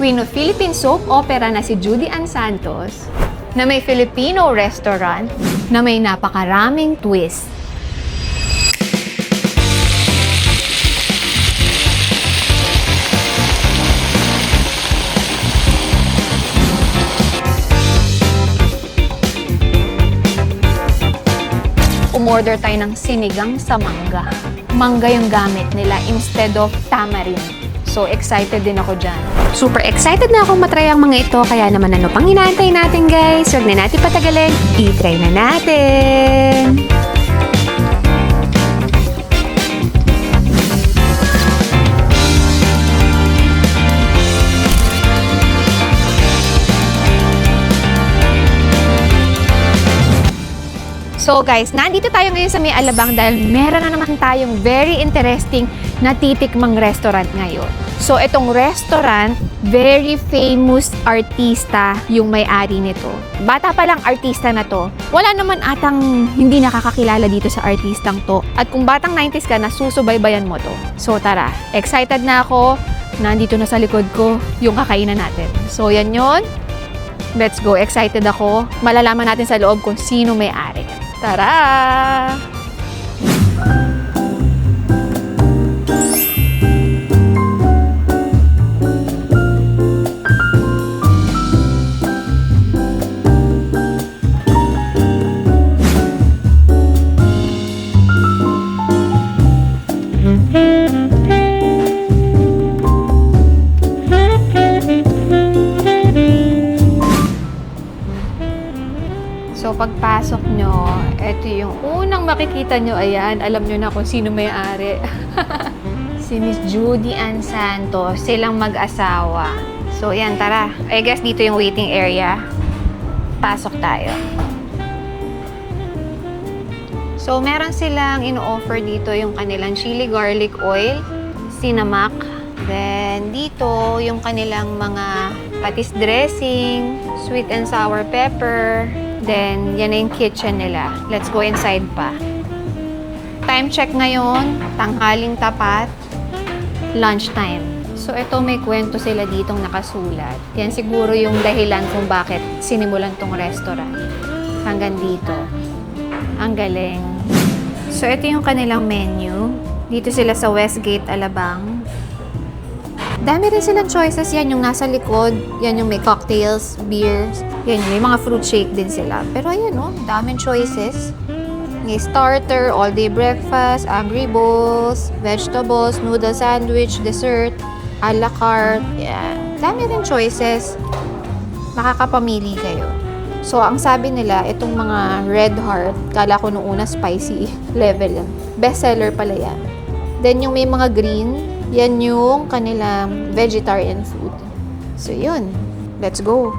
Queen of Philippine Soap Opera na si Judy Ann Santos, na may Filipino restaurant na may napakaraming twist. Umorder tayo ng sinigang sa mangga. Mangga yung gamit nila instead of tamarind. So, excited din ako dyan. Super excited na akong matry ang mga ito, kaya naman ano pang inaantay natin guys? Huwag na natin patagalin, i-try na natin! So guys, nandito tayo ngayon sa May Alabang dahil meron na naman tayong very interesting na titikmang restaurant ngayon. So itong restaurant, very famous artista yung may-ari nito. Bata pa lang artista na to. Wala naman atang hindi nakakakilala dito sa artistang to. At kung batang 90s ka, nasusubaybayan mo to. So tara, excited na ako. Nandito na sa likod ko yung kakainan natin. So yan yun. Let's go. Excited ako. Malalaman natin sa loob kung sino may-ari. Tara! So, pagpasok nyo, ito yung unang makikita nyo, ayan, alam nyo na kung sino may-ari. Si Miss Judy Ann Santos, silang mag-asawa. So, yan, tara. I guess dito yung waiting area. Pasok tayo. So, meron silang ino-offer dito yung kanilang chili garlic oil, sinamak. Then, dito yung kanilang mga patis dressing, sweet and sour pepper. Then, yan na yung kitchen nila. Let's go inside pa. Time check ngayon, tanghaling tapat, lunchtime. So, ito may kwento sila ditong nakasulat. Yan siguro yung dahilan kung bakit sinimulan tong restaurant. Hanggang dito. Ang galing. So, ito yung kanilang menu. Dito sila sa Westgate, Alabang. Dami rin silang choices. Yan yung nasa likod. Yan yung may cocktails, beers. Yan yung may mga fruit shake din sila. Pero ayan o, daming choices. May starter, all-day breakfast, agri bowls, vegetables, noodle sandwich, dessert, a la carte. Yan. Dami rin choices. Makakapamili kayo. So, ang sabi nila, itong mga red heart, kala ko nung una spicy level yan. Bestseller pala yan. Then, yung may mga green, yan yung kanilang vegetarian food. So, yun. Let's go.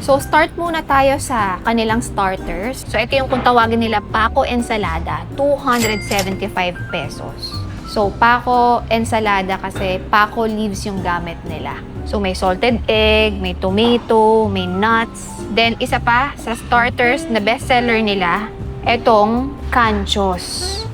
So, start muna tayo sa kanilang starters. So, ito yung kung tawagin nila Paco Ensalada, 275 pesos. So, Paco Ensalada kasi Paco leaves yung gamit nila. So, may salted egg, may tomato, may nuts. Then, isa pa sa starters na bestseller nila, etong canchos.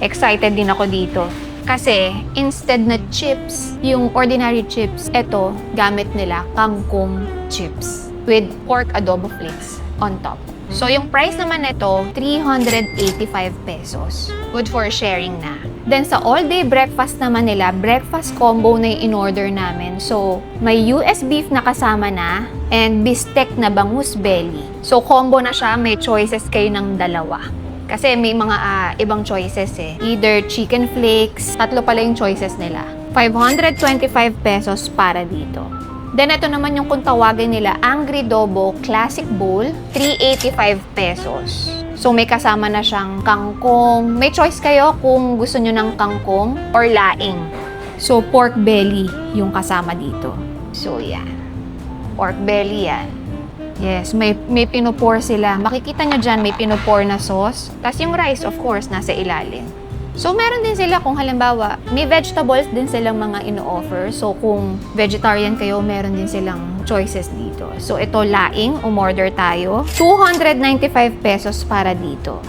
Excited din ako dito. Kasi, instead na chips, yung ordinary chips, ito, gamit nila kangkong chips with pork adobo flakes on top. So, yung price naman nito, 385 pesos. Good for sharing na. Then, sa all-day breakfast naman nila, breakfast combo na yung in-order namin. So, may US beef na kasama na and bistek na bangus belly. So, combo na siya. May choices kayo ng dalawa. Kasi may mga ibang choices eh. Either chicken flakes, tatlo pala yung choices nila. 525 pesos para dito. Then, ito naman yung kung tawagin nila, Angry Dobo Classic Bowl, 385 pesos. So, may kasama na siyang kangkong. May choice kayo kung gusto nyo ng kangkong or laing. So, pork belly yung kasama dito. So, yan. Pork belly yan. Yes, may pinupor sila. Makikita nyo dyan, may pinupor na sauce. Tapos yung rice, of course, nasa ilalim. So, meron din sila kung halimbawa, may vegetables din silang mga ino-offer. So, kung vegetarian kayo, meron din silang choices dito. So, ito laing, umorder tayo. 295 pesos para dito.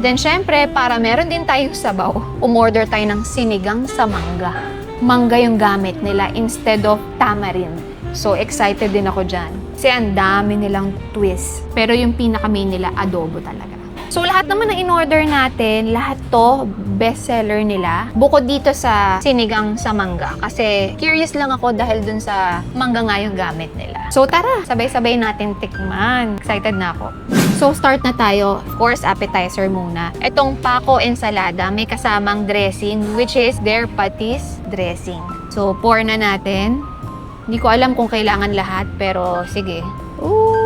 Then, syempre, para meron din tayong sabaw, umorder tayo ng sinigang sa mangga. Mangga yung gamit nila instead of tamarind. So, excited din ako dyan. Kasi ang dami nilang twist. Pero yung pinaka-main nila, adobo talaga. So, lahat naman ng in-order natin, lahat to, bestseller nila. Bukod dito sa sinigang sa mangga. Kasi curious lang ako dahil dun sa mangga nga yung gamit nila. So, tara, sabay-sabay natin tikman. Excited na ako. So, start na tayo. Of course, appetizer muna. Itong Paco ensalada, may kasamang dressing, which is their patis dressing. So, pour na natin. Hindi ko alam kung kailangan lahat, pero sige. Ooh!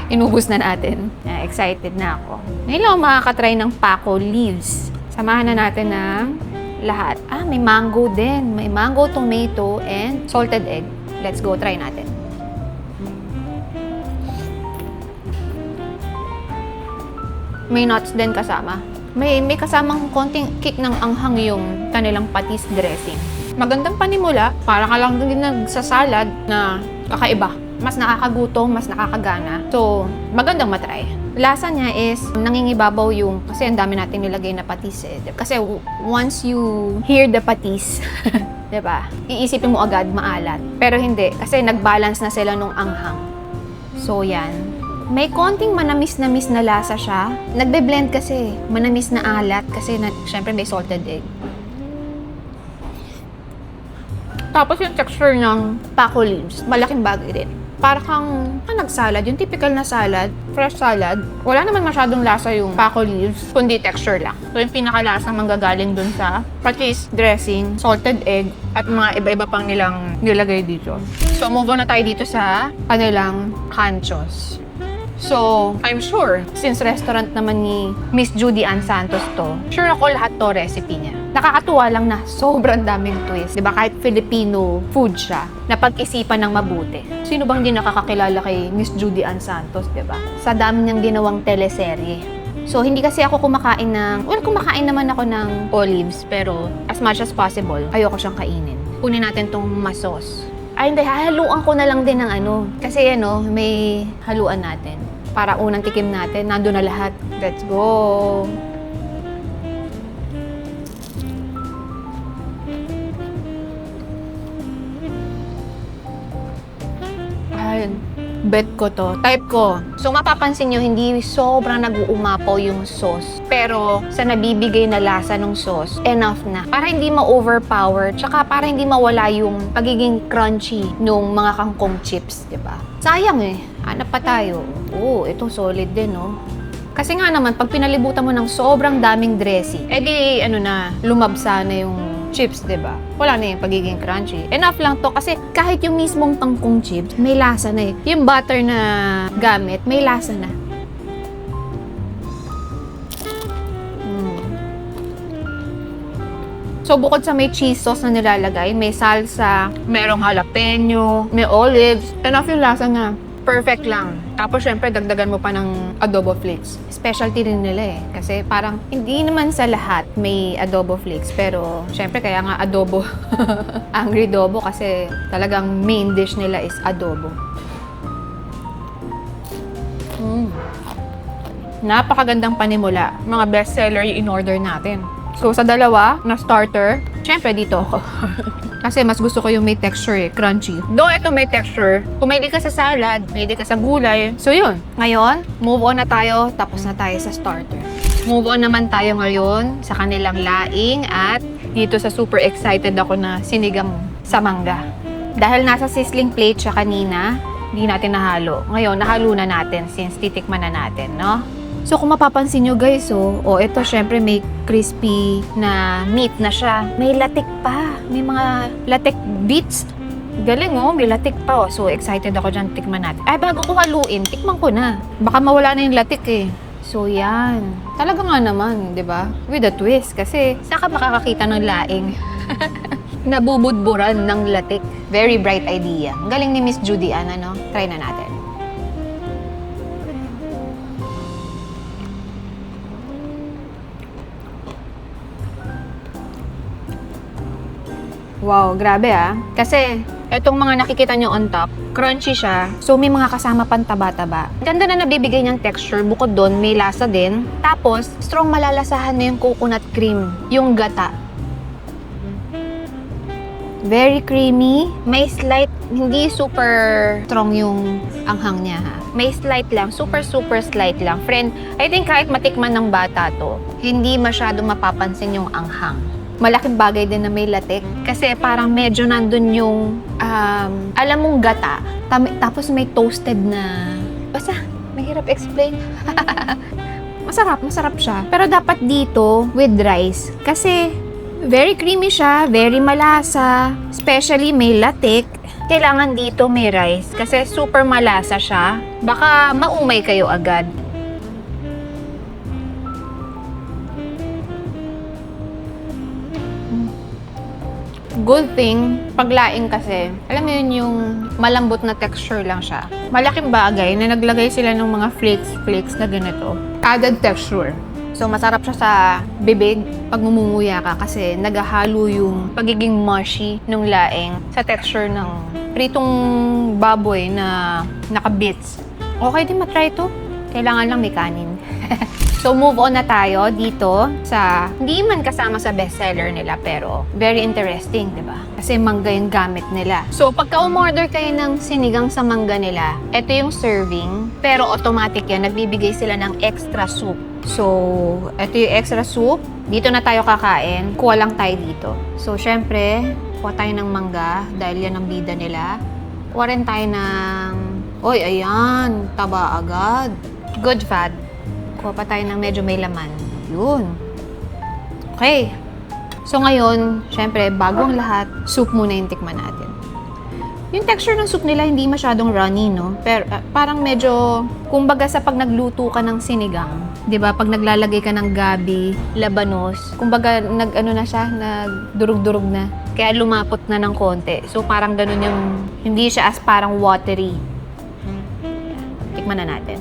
Inubos na natin. Excited na ako. Ngayon lang ako makakatry ng Paco leaves. Samahan na natin ng lahat. May mango din. May mango, tomato, and salted egg. Let's go, try natin. May nuts din kasama. May kasamang konting kick ng anghang yung kanilang patis dressing. Magandang panimula, para ka lang din nagsasalad na kakaiba. Mas nakakagutom, mas nakakagana. So, magandang matry. Lasa niya is nangingibabaw yung, kasi ang dami natin nilagay na patis eh. Kasi once you hear the patis, diba? Iisipin mo agad maalat. Pero hindi, kasi nag-balance na sila nung anghang. So, yan. May konting manamis-namis na lasa siya. Nagbe-blend kasi. Manamis na alat kasi syempre may salted egg. Tapos yung texture ng Paco leaves, malaking bagay din. Para kang nagsalad, yung typical na salad, fresh salad. Wala naman masyadong lasa yung Paco leaves, kundi texture lang. So yung pinakalasang manggagaling dun sa patis, dressing, salted egg, at mga iba-iba pang nilang nilagay dito. So move on na tayo dito sa kanilang canchos. So, I'm sure, since restaurant naman ni Miss Judy Ann Santos to, sure ako lahat to recipe niya. Nakakatuwa lang na sobrang daming twist. Diba? Kahit Filipino food siya, napag-isipan ng mabuti. Sino bang di nakakakilala kay Miss Judy Ann Santos, diba? Sa dami niyang ginawang teleserye. So, hindi kasi ako kumakain ng, kumakain naman ako ng olives, pero as much as possible, ayoko siyang kainin. Kunin natin tong masos. Ay, hindi, hahaluan ko na lang din ng kasi may haluan natin. Para unang tikim natin, nandun na lahat. Let's go! Ayun. Bet ko to. Type ko. So, mapapansin nyo, hindi sobrang nag-uumapaw yung sauce. Pero, sa nabibigay na lasa ng sauce, enough na. Para hindi ma-overpower, tsaka para hindi mawala yung pagiging crunchy nung mga kangkong chips, diba? Sayang eh. Hanap pa tayo. Oh, ito solid din, no? Kasi nga naman, pag pinalibutan mo ng sobrang daming dressing, edi, lumabsa na yung chips, diba? Wala na yung pagiging crunchy. Enough lang to kasi kahit yung mismong kangkong chips, may lasa na eh. Yung butter na gamit, may lasa na. So, bukod sa may cheese sauce na nilalagay, may salsa, merong jalapeno, may olives, enough yung lasa na. Perfect lang. Tapos, syempre, dagdagan mo pa ng adobo flakes. Specialty rin nila eh. Kasi parang, hindi naman sa lahat may adobo flakes. Pero, syempre, kaya nga adobo. Angry Dobo kasi talagang main dish nila is adobo. Napakagandang panimula. Mga bestseller yung in-order natin. So, sa dalawa na starter, Siyempre, dito ako. Kasi mas gusto ko yung may texture eh, crunchy. Though ito may texture, kung mahilig ka sa salad, mahilig ka sa gulay. So yun, ngayon, move on na tayo, tapos na tayo sa starter. Move on naman tayo ngayon sa kanilang laing at dito sa super excited ako na sinigang sa mangga. Dahil nasa sizzling plate siya kanina, hindi natin nahalo. Ngayon, nahalo na natin since titikman na natin, no? So, kung mapapansin nyo guys, ito syempre may crispy na meat na siya. May latik pa. May mga latik bits. Galing may latik pa. So, excited ako dyan, tikman natin. Ay, bago ko haluin, tikman ko na. Baka mawala na yung latik eh. So, yan. Talaga nga naman, di ba? With a twist. Kasi, saan ka makakakita ng laing? Nabubudburan ng latik. Very bright idea. Ang galing ni Miss Judy Ann, ano? Try na natin. Wow, grabe Kasi, etong mga nakikita nyo on top, crunchy siya. So, may mga kasama pang taba-taba. Ganda na nabibigay niyang texture. Bukod doon, may lasa din. Tapos, strong malalasahan na yung coconut cream. Yung gata. Very creamy. May slight, hindi super strong yung anghang niya May slight lang, super slight lang. Friend, I think kahit matikman ng bata to, hindi masyado mapapansin yung anghang. Malaking bagay din na may latik. Kasi parang medyo nandun yung, alam mong gata. Tapos may toasted na, basta, mahirap explain. Masarap siya. Pero dapat dito, with rice. Kasi, very creamy siya, very malasa. Especially may latik. Kailangan dito may rice. Kasi super malasa siya. Baka maumay kayo agad. Good thing, paglaing kasi, alam mo yun yung malambot na texture lang siya. Malaking bagay na naglagay sila ng mga flakes na ganito. Added texture. So, masarap siya sa bibig pag mumumuya ka kasi naghahalo yung pagiging mushy ng laing sa texture ng pritong baboy na naka-bits. Okay din matry ito. Kailangan lang may kanin. So, move on na tayo dito sa, hindi man kasama sa bestseller nila, pero very interesting, di ba? Kasi mangga yung gamit nila. So, pagka umorder kayo ng sinigang sa mangga nila, ito yung serving, pero automatic yan, nagbibigay sila ng extra soup. So, ito yung extra soup. Dito na tayo kakain. Kuha lang tayo dito. So, syempre, kuha tayo ng mangga dahil yan ang bida nila. Kuha rin tayo ng, oy, ayan, taba agad. Good fat. Kuha pa tayo ng medyo may laman. Yun. Okay. So ngayon, syempre, bago ang lahat, soup muna yung tikman natin. Yung texture ng soup nila hindi masyadong runny, no? Pero parang medyo, kumbaga sa pag nagluto ka ng sinigang, 'di ba? Pag naglalagay ka ng gabi, labanos, kumbaga nag-ano na siya, nagdurog-durog na. Kaya lumapot na ng konti. So parang ganun yung, hindi siya as parang watery. Tikman na natin.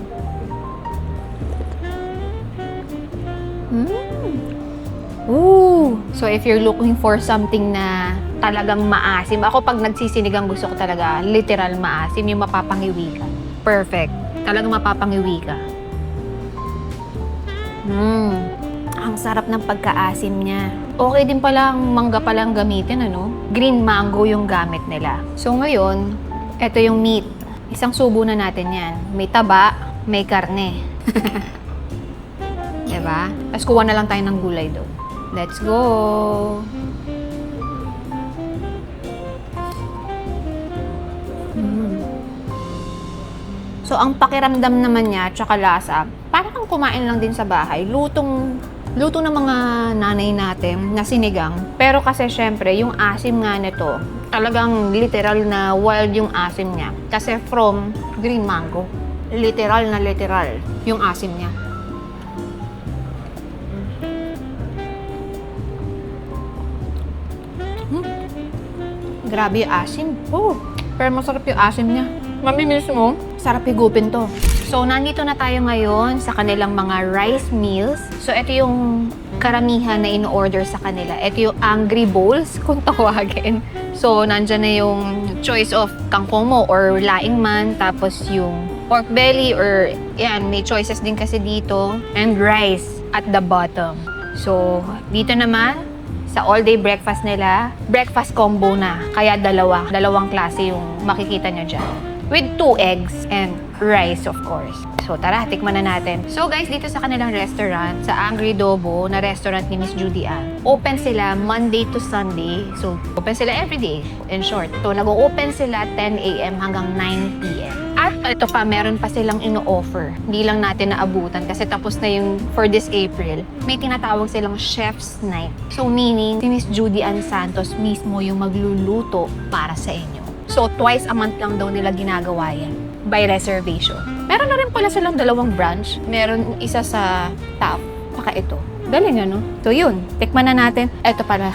Ooh! So, if you're looking for something na talagang maasim, ako pag nagsisinigang gusto ko talaga literal maasim, yung mapapangiwi ka. Perfect. Talagang mapapangiwi ka. Ang sarap ng pagkaasim niya. Okay din palang mangga palang gamitin, ano? Green mango yung gamit nila. So, ngayon, eto yung meat. Isang subo na natin yan. May taba, may karne. Diba? Tapos kuha na lang tayo ng gulay doon. Let's go! So, ang pakiramdam naman niya, tsaka lasa, parang kang kumain lang din sa bahay. Luto ng mga nanay natin na sinigang. Pero kasi syempre, yung asim nga nito, talagang literal na wild yung asim niya. Kasi from green mango. Literal na literal yung asim niya. Grabe yung asim. Pero masarap yung asim niya. Mamimis mo, sarap higupin to. So, nandito na tayo ngayon sa kanilang mga rice meals. So, ito yung karamihan na in-order sa kanila. Ito yung angry bowls, kung tawagin. So, nandyan na yung choice of kangkong mo or laing man. Tapos yung pork belly or yan, may choices din kasi dito. And rice at the bottom. So, dito naman, Sa all-day breakfast nila, breakfast combo na. Kaya dalawang klase yung makikita nyo dyan. With 2 eggs and rice, of course. So, tara, tikman na natin. So, guys, dito sa kanilang restaurant, sa Angry Dobo, na restaurant ni Miss Judy Ann, open sila Monday to Sunday. So, open sila everyday, in short. So, nag-open sila 10 a.m. hanggang 9 p.m. At ito pa, meron pa silang ino-offer. Hindi lang natin naabutan kasi tapos na yung for this April. May tinatawag silang Chef's Night. So, meaning, si Miss Judy Ann Santos mismo yung magluluto para sa inyo. So, twice a month lang daw nila ginagawa yan by reservation. Meron na rin pala silang 2 branch. Meron isa sa top, saka ito. Galing ano? So yun, tikman na natin. Eto pala,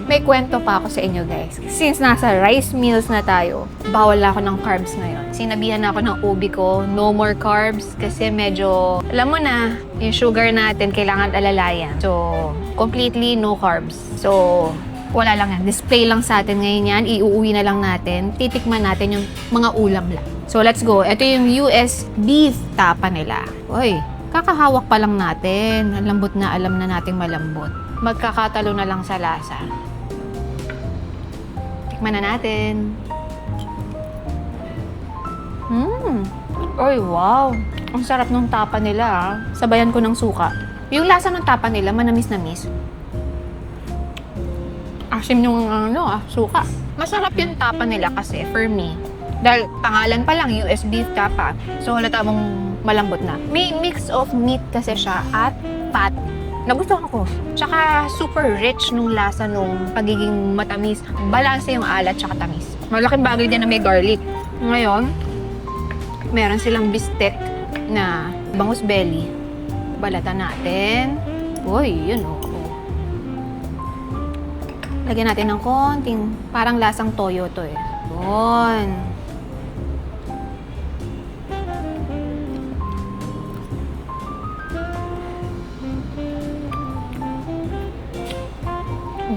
may kwento pa ako sa inyo guys. Since nasa rice meals na tayo, bawal na ako ng carbs ngayon. Sinabihan na ako ng OB ko, no more carbs kasi medyo, alam mo na, yung sugar natin kailangan alalayan. So, completely no carbs. So, wala lang yan. Display lang sa atin ngayon yan. Iuuwi na lang natin. Titikman natin yung mga ulam lang. So, let's go. Ito yung US beef tapa nila. Uy, kakahawak pa lang natin. Lambot na, alam na nating malambot. Magkakatalo na lang sa lasa. Tikman na natin. Uy, wow. Ang sarap ng tapa nila, ah. Sabayan ko ng suka. Yung lasa ng tapa nila, manamis-namis. Asim yung suka. Masarap yung tapa nila kasi for me. Dahil pangalan pa lang, US beef tapa. So, halata mong malambot na. May mix of meat kasi siya at fat. Nagustuhan ko. Tsaka super rich nung lasa nung pagiging matamis. Balanse yung alat tsaka tamis. Malaking bagay din na may garlic. Ngayon, meron silang bistek na bangus belly. Balatan natin. Uy, yun oh. Lagyan natin ng konting, parang lasang toyo to eh. Yun.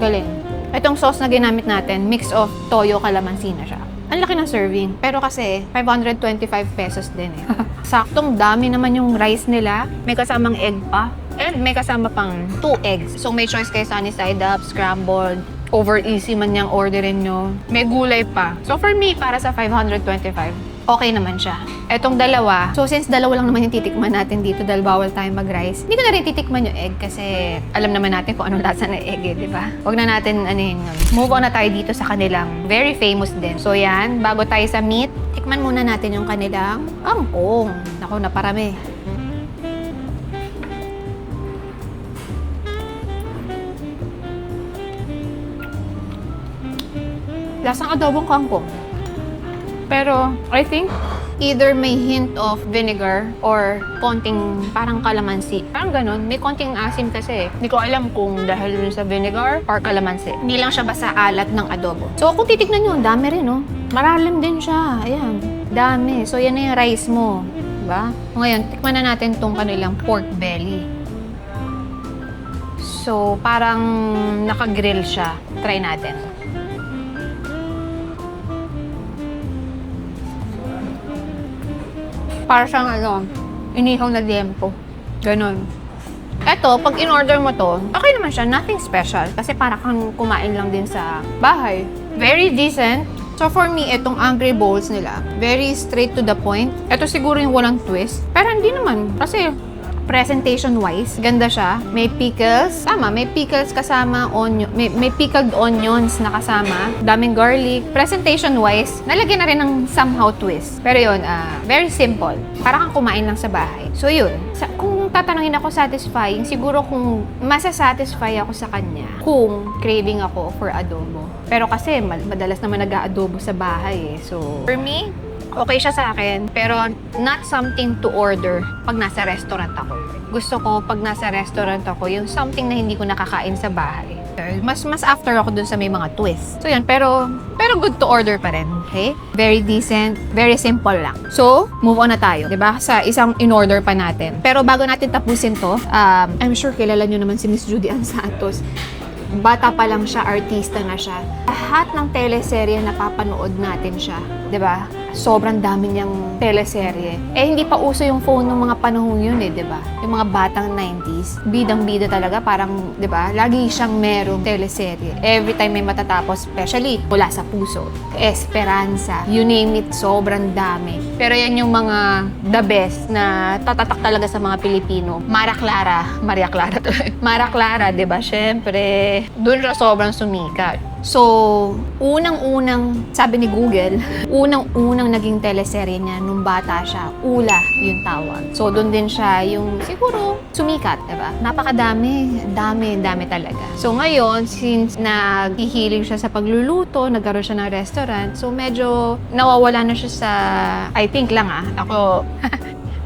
Galing. Itong sauce na ginamit natin, mix of toyo, kalamansi na siya. Ang laki ng serving. Pero kasi, 525 pesos din eh. Saktong dami naman yung rice nila. May kasamang egg pa. And may kasama pang 2 eggs. So may choice kayo sunny side up, scrambled, over easy man niyang orderin nyo. May gulay pa. So for me, para sa 525, okay naman siya. Etong dalawa, so since dalawa lang naman yung titikman natin dito dahil bawal tayo mag-rice, hindi ko na rin titikman yung egg kasi alam naman natin kung anong lasa ng egg eh, di ba? Huwag na natin yun. Move on na tayo dito sa kanilang very famous din. So yan, bago tayo sa meat, tikman muna natin yung kanilang kangkong. Naku, naparami. Lasang adobong kangkong. Pero, I think, either may hint of vinegar or konting parang kalamansi. Parang ganun. May konting asim kasi. Hindi ko alam kung dahil sa vinegar or kalamansi. Hindi lang siya basta alat ng adobo. So, kung titignan nyo, dami rin, no? Maralim din siya. Ayan. Dami. So, yan na yung rice mo. Diba? Ngayon, tikman na natin tong kanilang pork belly. So, parang naka-grill siya. Try natin. Para siyang inihaw na liempo. Ganon. Eto, pag in-order mo to, okay naman siya, nothing special. Kasi para kang kumain lang din sa bahay. Very decent. So for me, itong Angry Bowls nila, very straight to the point. Ito siguro yung walang twist. Pero hindi naman. Kasi presentation-wise, ganda siya. May pickles. Tama, may pickles kasama, onion. May pickled onions na kasama. Daming garlic. Presentation-wise, nalagyan na rin ng somehow twist. Pero yun, very simple. Para kang kumain lang sa bahay. So yun, kung tatanungin ako satisfying, siguro kung masasatisfy ako sa kanya, kung craving ako for adobo. Pero kasi, madalas naman nag-aadobo sa bahay eh. So, for me, okay siya sa akin, pero not something to order pag nasa restaurant ako. Gusto ko pag nasa restaurant ako, yung something na hindi ko nakakain sa bahay. Mas after ako dun sa may mga twist. So yan, pero good to order pa rin, okay? Very decent, very simple lang. So, move on na tayo, 'di ba? Sa isang in-order pa natin. Pero bago natin tapusin to, I'm sure kilala nyo naman si Miss Judy Ann Santos. Bata pa lang siya, artista na siya. Lahat ng teleserye na papanood natin siya, 'Di ba? Sobrang dami niyang teleserye. Hindi pa uso yung phone ng mga panahon yun 'di ba? Yung mga batang 90s, bidang-bida talaga, parang 'di ba? Lagi siyang merong teleserye. Every time may matatapos, especially Mula sa Puso, Esperanza, you name it, sobrang dami. Pero yan yung mga the best na tatatak talaga sa mga Pilipino. Maria Clara, 'di ba? Syempre, doon siya sobrang sumikat. So, unang-unang, sabi ni Google, unang-unang naging teleserye niya nung bata siya, Ula yung tawag. So, doon din siya yung siguro sumikat, diba? Napakadami, dami talaga. So, ngayon, since naghihilig siya sa pagluluto, nagkaroon siya ng restaurant, so medyo nawawala na siya sa, I think lang ako,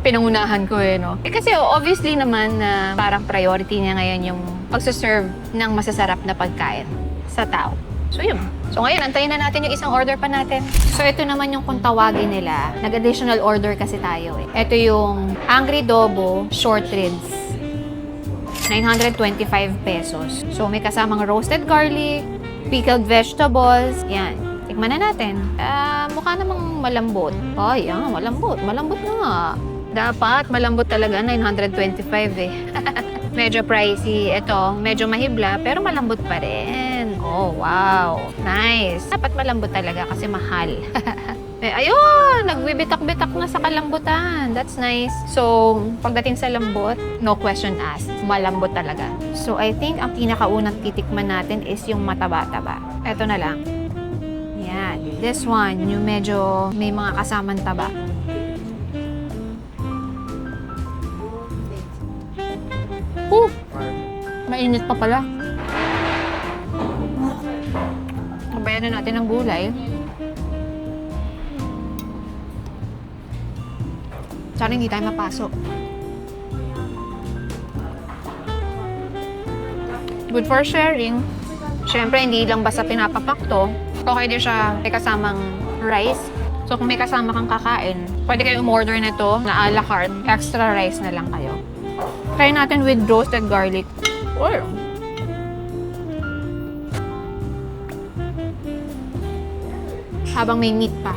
pinangunahan ko no? Kasi obviously naman na parang priority niya ngayon yung pagsaserve ng masasarap na pagkain sa tao. So yun. So ngayon, antayin na natin yung isang order pa natin. So ito naman yung kung tawagin nila. Nag-additional order kasi tayo Ito yung Angry Dobo Short Ribs. 925 pesos. So may kasamang roasted garlic, pickled vegetables. Yan. Tikman na natin. Mukha namang malambot. Oh, yan. Malambot. Malambot na nga. Dapat malambot talaga. 925 Medyo pricey. Ito, medyo mahibla, pero malambot pa rin. Oh, wow. Nice. Dapat malambot talaga kasi mahal. Ayun, nagbibitak-bitak na sa kalambutan. That's nice. So, pagdating sa lambot, no question asked. Malambot talaga. So, I think ang pinakaunang titikman natin is yung mataba-taba. Ito na lang. Yan. This one, yung medyo may mga kasamang taba. Mainit pa pala. Kabayan na natin ang gulay. Sana hindi tayo mapasok. Good for sharing. Siyempre, hindi lang basta pinapapak to. Okay din siya may kasamang rice. So, kung may kasama kang kakain, pwede kayo umorder nito na a la carte. Extra rice na lang kayo. Try natin with roasted garlic. Or habang may meat pa.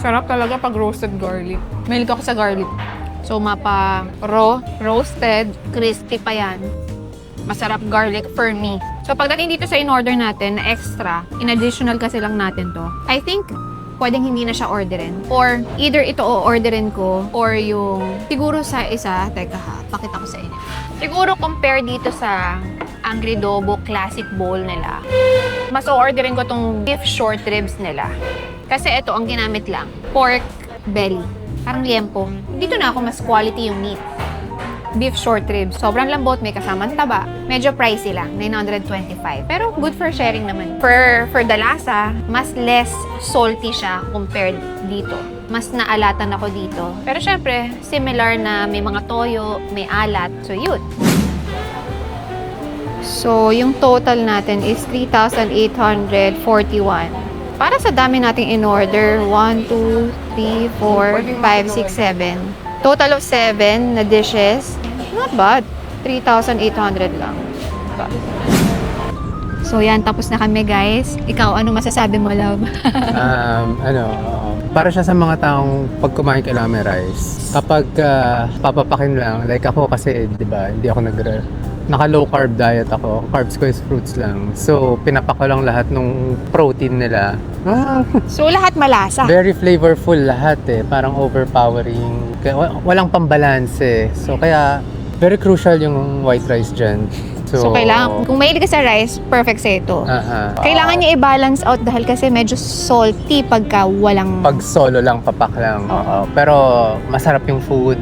Sarap talaga pag roasted garlic. Mahilig ako sa garlic. So, mapa raw, roasted, crispy pa yan. Masarap garlic for me. So, pagdating dito sa in-order natin na extra, in-additional kasi lang natin to. I think pwedeng hindi na siya orderin. Or either ito o-orderin ko or yung siguro sa isa, teka pakita ko sa inyo. Siguro compare dito sa Angry Dobo Classic Bowl nila. Mas o-orderin ko tong beef short ribs nila. Kasi ito ang ginamit lang. Pork belly. Parang liempo. Dito na ako mas quality yung meat. Beef short ribs. Sobrang lambot, may kasamang taba. Medyo pricey lang, 925. Pero good for sharing naman. For the lasa, mas less salty siya compared dito. Mas naalatan ako dito. Pero syempre, similar na may mga toyo, may alat. So yun. So, yung total natin is 3,841. Para sa dami nating in-order, 1, 2, 3, 4, 5, 6, 7. Total of 7 na dishes. Not bad. 3,800 lang. Diba? So yan, tapos na kami guys. Ikaw, ano masasabi mo, love? Para siya sa mga taong pag kumain kailangan may rice. Kapag papapakin lang, like ako kasi, di ba, hindi ako naka low carb diet ako. Carbs ko is fruits lang. So, pinapak ko lang lahat ng protein nila. So, lahat malasa. Very flavorful lahat Parang overpowering. Walang pambalanse. So, kaya very crucial yung white rice dyan. So, kailangan, kung mahilig ka sa rice, perfect sa ito. Kailangan niya i-balance out dahil kasi medyo salty pagka walang... Pag solo lang, papak lang. Pero masarap yung food.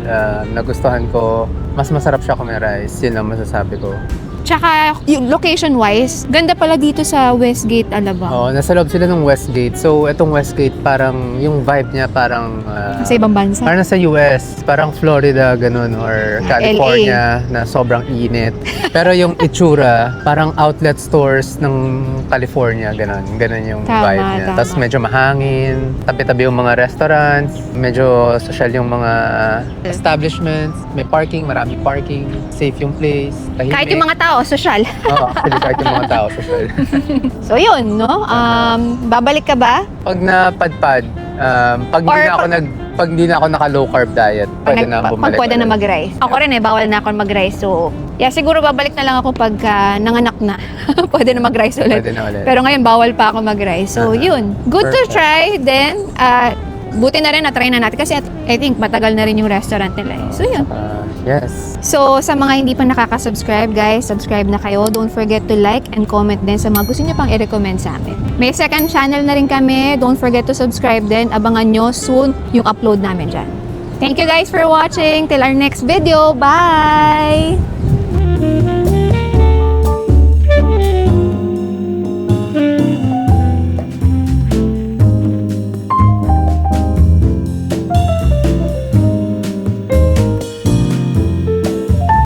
Nagustuhan ko. Mas masarap siya kung may rice. Yun lang masasabi ko. Tsaka, yung location-wise, ganda pala dito sa Westgate, Alabang. Nasa loob sila ng Westgate. So, itong Westgate, parang yung vibe niya parang... sa ibang bansa. Parang nasa US, parang Florida, ganun, or California, na sobrang init. Pero yung itsura, parang outlet stores ng California, ganun. Ganun yung vibe niya. Tapos medyo mahangin, tabi-tabi yung mga restaurants, medyo social yung mga establishments, may parking, marami parking, safe yung place, tahimik. Kahit yung mga tao tao, social. Oo, actually kahit yung mga tao social. So yun, no? Babalik ka ba? Pag napadpad, pag hindi na ako naka low carb diet, pwede na Pag bumalik. pwede na ulit. mag-rice. Ako rin bawal na ako mag-rice. So, siguro babalik na lang ako pag nanganak na. Pwede na mag-rice ulit. Pwede na ulit. Pero ngayon, bawal pa ako mag-rice. So, yun. Good to Perfect. try. Then, buti na rin na-try na natin. Kasi I think matagal na rin yung restaurant nila. So, yun. Yes. So, sa mga hindi pa nakaka-subscribe, guys, subscribe na kayo. Don't forget to like and comment din sa mga gusto nyo pang i-recommend sa amin. May second channel na rin kami. Don't forget to subscribe din. Abangan nyo soon yung upload namin dyan. Thank you guys for watching. Till our next video. Bye!